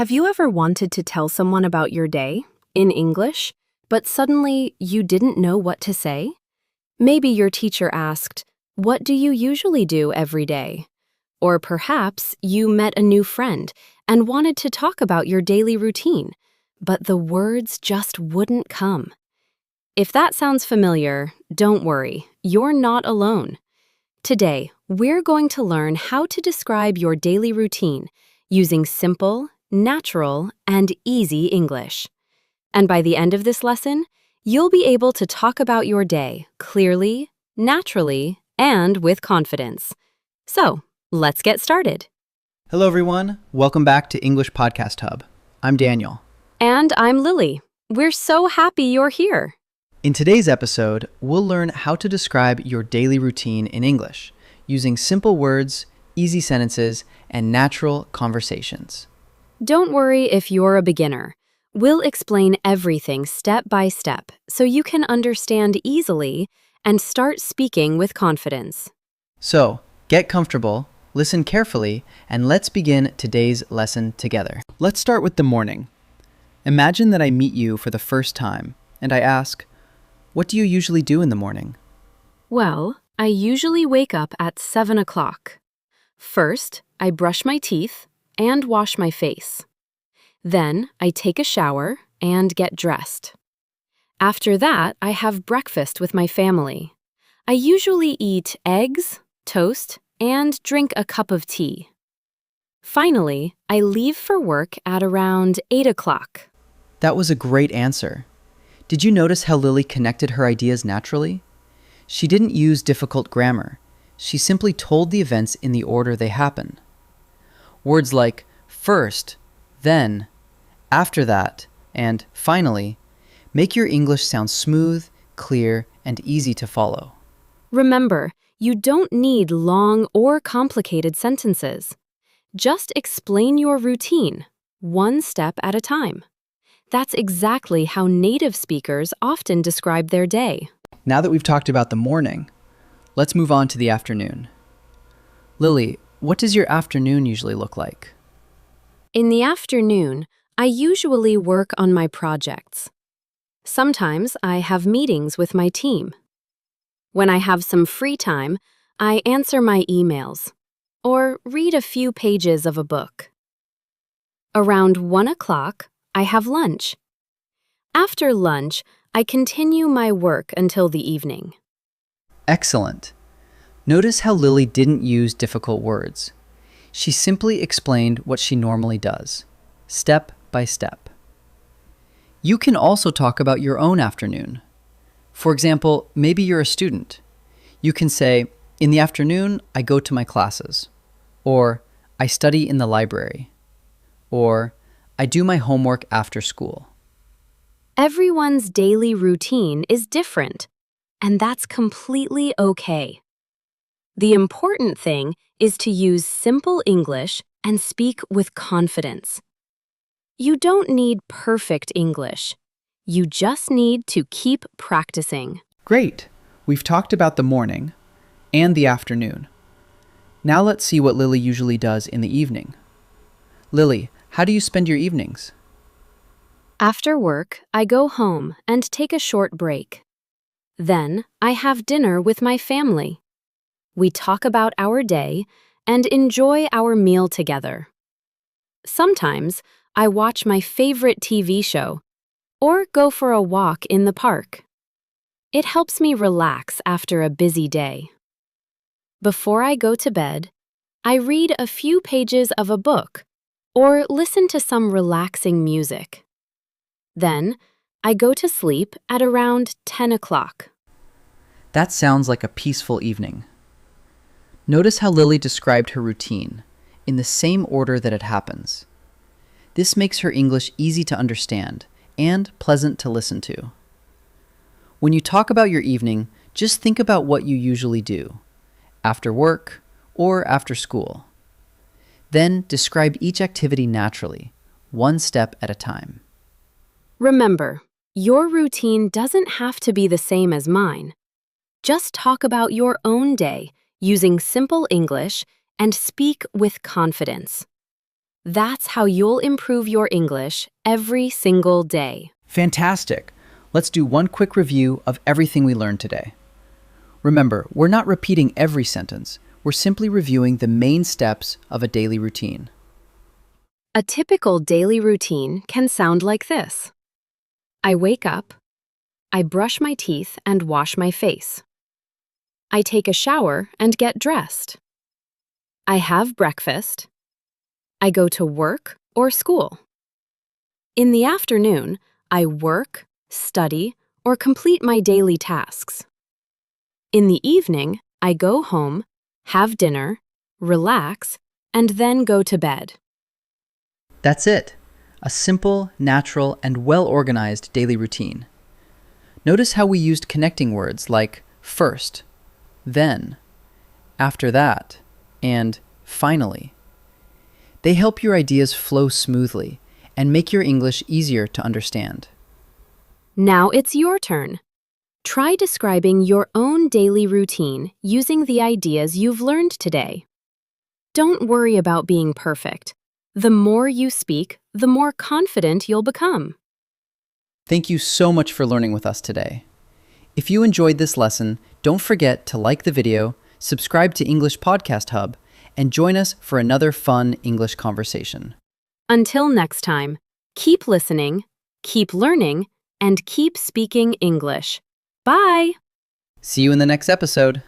Have you ever wanted to tell someone about your day in English, but suddenly you didn't know what to say? Maybe your teacher asked, "What do you usually do every day?" Or perhaps you met a new friend and wanted to talk about your daily routine, but the words just wouldn't come. If that sounds familiar, don't worry, you're not alone. Today, we're going to learn how to describe your daily routine using simple, natural, and easy English. And by the end of this lesson, you'll be able to talk about your day clearly, naturally, and with confidence. So, let's get started. Hello, everyone. Welcome back to English Podcast Hub. I'm Daniel. And I'm Lily. We're so happy you're here. In today's episode, we'll learn how to describe your daily routine in English using simple words, easy sentences, and natural conversations. Don't worry if you're a beginner. We'll explain everything step by step so you can understand easily and start speaking with confidence. So, get comfortable, listen carefully, and let's begin today's lesson together. Let's start with the morning. Imagine that I meet you for the first time, and I ask, "What do you usually do in the morning?" Well, I usually wake up at 7 o'clock. First, I brush my teeth and wash my face. Then, I take a shower and get dressed. After that, I have breakfast with my family. I usually eat eggs, toast, and drink a cup of tea. Finally, I leave for work at around 8 o'clock. That was a great answer. Did you notice how Lily connected her ideas naturally? She didn't use difficult grammar. She simply told the events in the order they happen. Words like first, then, after that, and finally make your English sound smooth, clear, and easy to follow. Remember, you don't need long or complicated sentences. Just explain your routine, one step at a time. That's exactly how native speakers often describe their day. Now that we've talked about the morning, let's move on to the afternoon. Lily, what does your afternoon usually look like? In the afternoon, I usually work on my projects. Sometimes I have meetings with my team. When I have some free time, I answer my emails or read a few pages of a book. Around 1 o'clock, I have lunch. After lunch, I continue my work until the evening. Excellent. Notice how Lily didn't use difficult words. She simply explained what she normally does, step by step. You can also talk about your own afternoon. For example, maybe you're a student. You can say, "In the afternoon, I go to my classes," or "I study in the library," or "I do my homework after school." Everyone's daily routine is different, and that's completely okay. The important thing is to use simple English and speak with confidence. You don't need perfect English. You just need to keep practicing. Great. We've talked about the morning and the afternoon. Now let's see what Lily usually does in the evening. Lily, how do you spend your evenings? After work, I go home and take a short break. Then, I have dinner with my family. We talk about our day and enjoy our meal together. Sometimes, I watch my favorite TV show or go for a walk in the park. It helps me relax after a busy day. Before I go to bed, I read a few pages of a book or listen to some relaxing music. Then, I go to sleep at around 10 o'clock. That sounds like a peaceful evening. Notice how Lily described her routine in the same order that it happens. This makes her English easy to understand and pleasant to listen to. When you talk about your evening, just think about what you usually do, after work or after school. Then describe each activity naturally, one step at a time. Remember, your routine doesn't have to be the same as mine. Just talk about your own day using simple English and speak with confidence. That's how you'll improve your English every single day. Fantastic! Let's do one quick review of everything we learned today. Remember, we're not repeating every sentence. We're simply reviewing the main steps of a daily routine. A typical daily routine can sound like this. I wake up. I brush my teeth and wash my face. I take a shower and get dressed. I have breakfast. I go to work or school. In the afternoon, I work, study, or complete my daily tasks. In the evening, I go home, have dinner, relax, and then go to bed. That's it. A simple, natural, and well-organized daily routine. Notice how we used connecting words like first, then, after that, and finally. They help your ideas flow smoothly and make your English easier to understand. Now it's your turn. Try describing your own daily routine using the ideas you've learned today. Don't worry about being perfect. The more you speak, the more confident you'll become. Thank you so much for learning with us today. If you enjoyed this lesson, don't forget to like the video, subscribe to English Podcast Hub, and join us for another fun English conversation. Until next time, keep listening, keep learning, and keep speaking English. Bye! See you in the next episode.